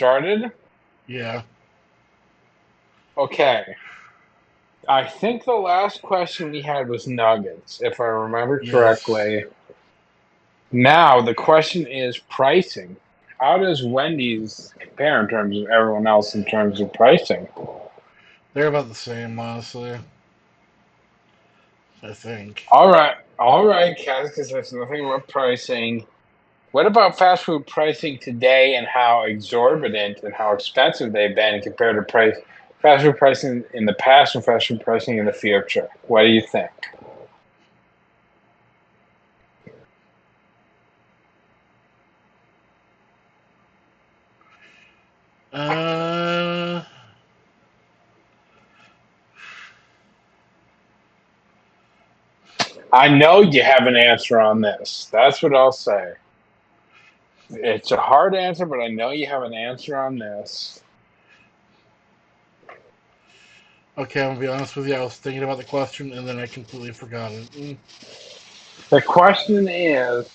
started? Yeah. Okay. I think the last question we had was nuggets, if I remember Yes. correctly. Now the question is pricing. How does Wendy's compare in terms of everyone else in terms of pricing? They're about the same, honestly. I think. All right, Kaz, because there's nothing about pricing. What about fast food pricing today and how exorbitant and how expensive they've been compared to fast food pricing in the past and fast food pricing in the future? What do you think? Uh, I know you have an answer on this. That's what I'll say. It's a hard answer, but I know you have an answer on this. okay, I'm gonna be honest with you. I was thinking about the question and then I completely forgot it. The question is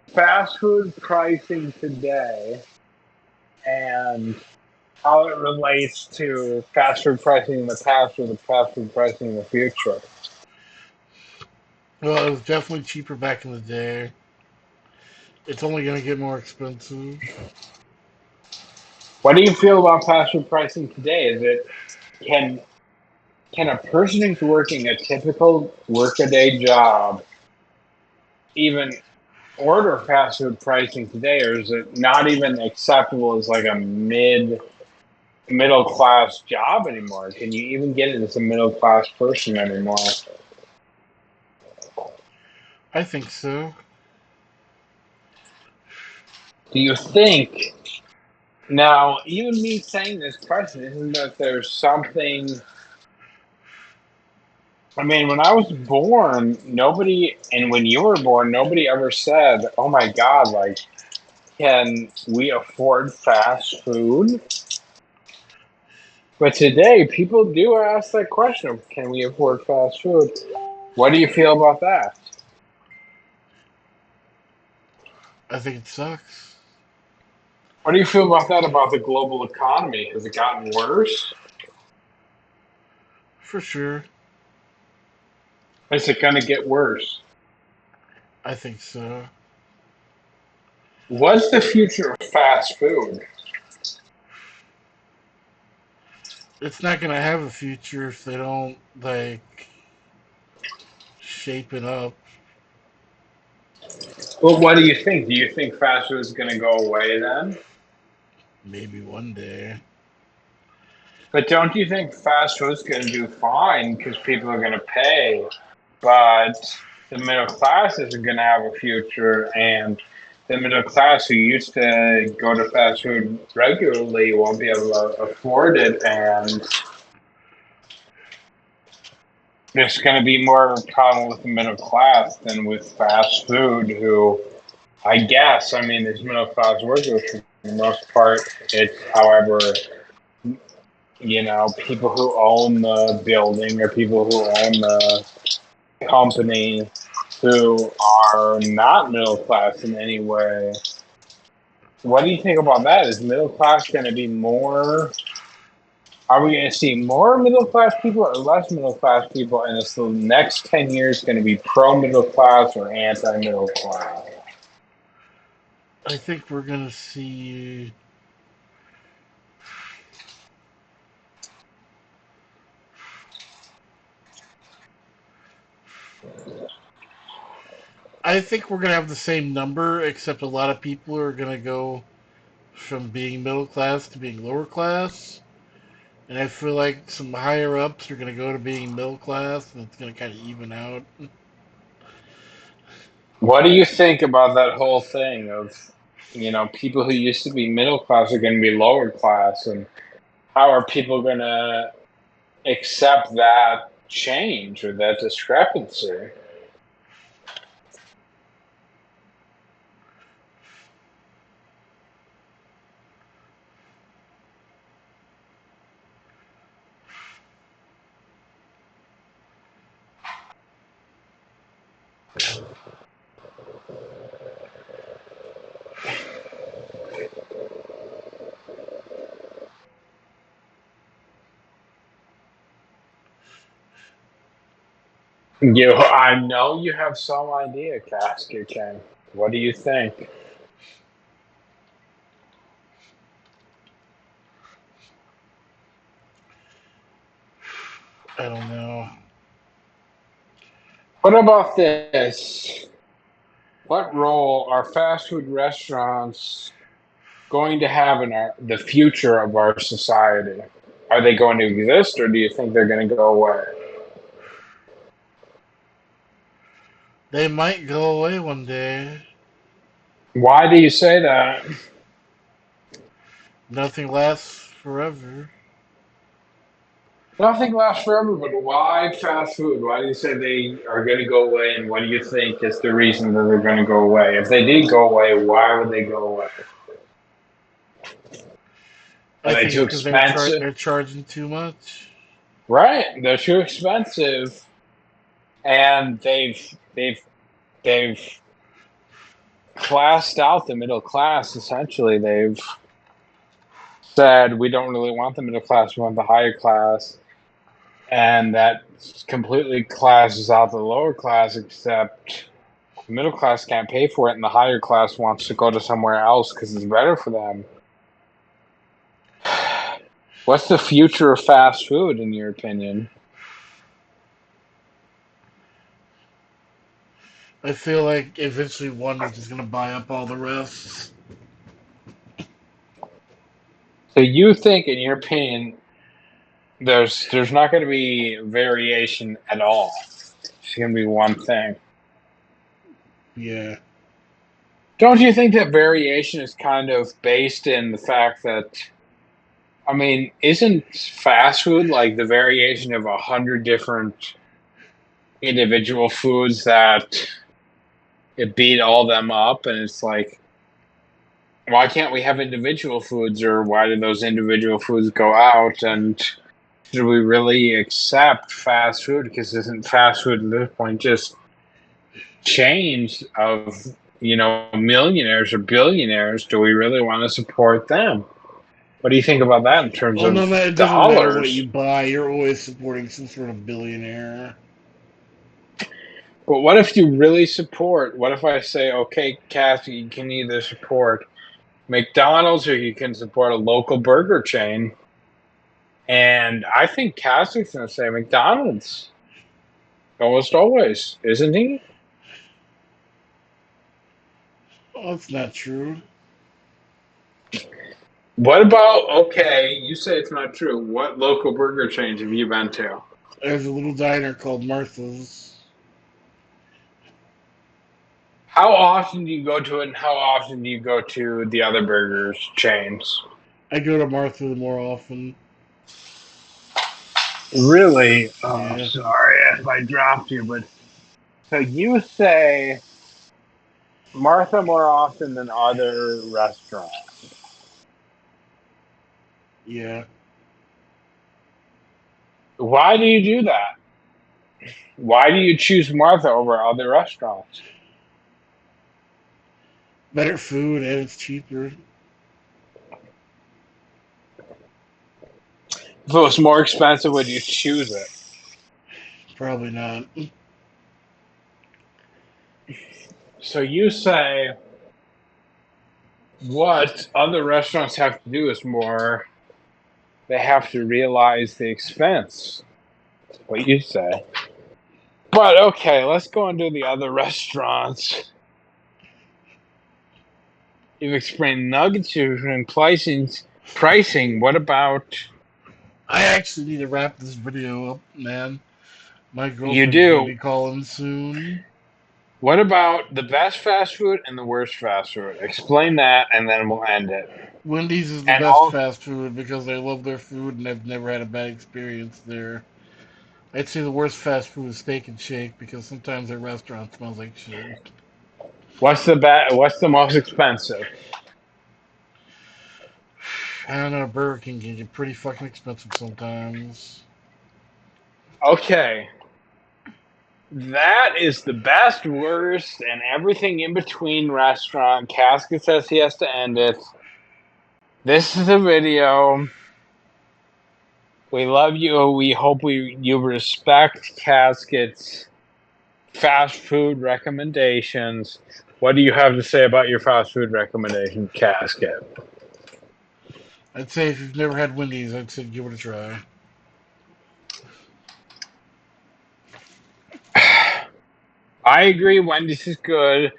fast food pricing today and how it relates to fast food pricing in the past or the fast food pricing in the future. Well, it was definitely cheaper back in the day. It's only gonna get more expensive. What do you feel about fast food pricing today? Is it can can a person who's working a typical workaday job even order fast food pricing today, or is it not even acceptable as like a middle class job anymore? Can you even get it as a middle class person anymore? I think so. Do you think now? Even me saying this question isn't that there's something. I mean, when I was born, nobody, and when you were born, nobody ever said, "Oh my God, like, can we afford fast food?" But today, people do ask that question of, "Can we afford fast food?" What do you feel about that? I think it sucks. What do you feel about that about the global economy? Has it gotten worse? For sure. Is it going to get worse? I think so. What's the future of fast food? It's not gonna have a future if they don't like shape it up. Well, what do you think? Do you think fast food is going to go away then? Maybe one day. But don't you think fast food's going to do fine because people are going to pay, but the middle class isn't going to have a future, and the middle class who used to go to fast food regularly won't be able to afford it, and there's going to be more of a problem with the middle class than with fast food, who I guess, I mean, these middle class workers, for the most part, it's, however, people who own the building or people who own the company who are not middle class in any way. What do you think about that? Is middle class going to be more? Are we going to see more middle class people or less middle class people? And is the next 10 years going to be pro middle class or anti middle class? I think we're gonna see. I think we're gonna have the same number, except a lot of people are gonna go from being middle class to being lower class, and I feel like some higher ups are gonna go to being middle class, and it's gonna kind of even out. What do you think about that whole thing of, people who used to be middle class are going to be lower class, and how are people going to accept that change or that discrepancy? I know you have some idea, Casket King. What do you think? I don't know. What about this? What role are fast food restaurants going to have in the future of our society? Are they going to exist, or do you think they're going to go away? They might go away one day. Why do you say that? Nothing lasts forever. Nothing lasts forever, but why fast food? Why do you say they are going to go away, and what do you think is the reason that they're going to go away? If they did go away, why would they go away? Are I they think too it's because expensive? they're charging too much. Right, they're too expensive, and they've classed out the middle class. Essentially, they've said we don't really want the middle class; we want the higher class, and that completely classes out the lower class. Except the middle class can't pay for it, and the higher class wants to go to somewhere else because it's better for them. What's the future of fast food, in your opinion? I feel like eventually one is just gonna buy up all the rest. So you think, in your opinion, there's not going to be variation at all. It's going to be one thing. Yeah. Don't you think that variation is kind of based in the fact that, I mean, isn't fast food like the variation of 100 different individual foods that it beat all them up? And it's like, why can't we have individual foods, or why do those individual foods go out? And should we really accept fast food? Because isn't fast food at this point just chains of, millionaires or billionaires? Do we really want to support them? What do you think about that in terms Well, of no, it doesn't matter what you dollars? buy. You're always supporting some sort of billionaire. But what if you really support? What if I say, okay, Kathy, you can either support McDonald's or you can support a local burger chain? And I think Catherine's going to say McDonald's almost always, isn't he? Oh, that's not true. What about, okay, you say it's not true. What local burger chains have you been to? There's a little diner called Martha's. How often do you go to it, and how often do you go to the other burgers chains? I go to Martha's more often. Really? Oh, Yeah. sorry if I dropped you, but so you say Martha more often than other restaurants. Yeah. Why do you do that? Why do you choose Martha over other restaurants? Better food and it's cheaper. If it was more expensive, would you choose it? Probably not. So you say what other restaurants have to do is more, they have to realize the expense. What you say. But okay, let's go into the other restaurants. You've explained nuggets, you've explained pricing. What about I actually need to wrap this video up, man. My you girlfriend's gonna do? be calling soon. What about the best fast food and the worst fast food? Explain that, and then we'll end it. Wendy's is the And best all fast food because I love their food and I've never had a bad experience there. I'd say the worst fast food is Steak and Shake because sometimes their restaurant smells like shit. what's the most expensive? I don't know, Burger King can get pretty fucking expensive sometimes. Okay, that is the best, worst, and everything in between restaurant. Casket says he has to end it. This is a video. We love you. We hope you respect Casket's fast food recommendations. What do you have to say about your fast food recommendation, Casket? I'd say if you've never had Wendy's, I'd say give it a try. I agree. Wendy's is good.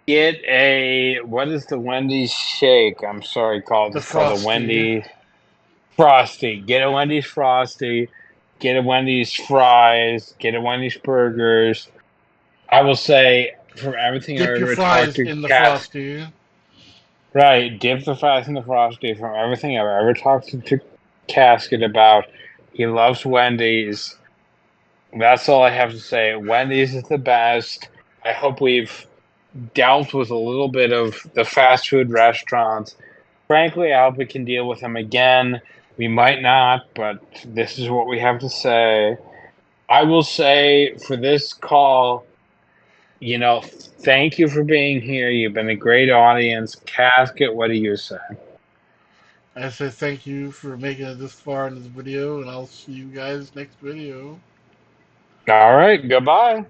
Get a what is the Wendy's shake? I'm sorry, called The it's called a Frosty. Wendy's Frosty. Get a Wendy's Frosty. Get a Wendy's fries. Get a Wendy's burgers. I will say from everything I've Dip your ever talked fries to in the Cass, Frosty. right? Dip the fries in the Frosty. From everything I've ever talked to Casket about, he loves Wendy's. That's all I have to say. Wendy's is the best. I hope we've dealt with a little bit of the fast food restaurants. Frankly, I hope we can deal with them again. We might not, but this is what we have to say. I will say for this call, thank you for being here. You've been a great audience. Casket, what do you say? I say thank you for making it this far in this video, and I'll see you guys next video. All right, goodbye.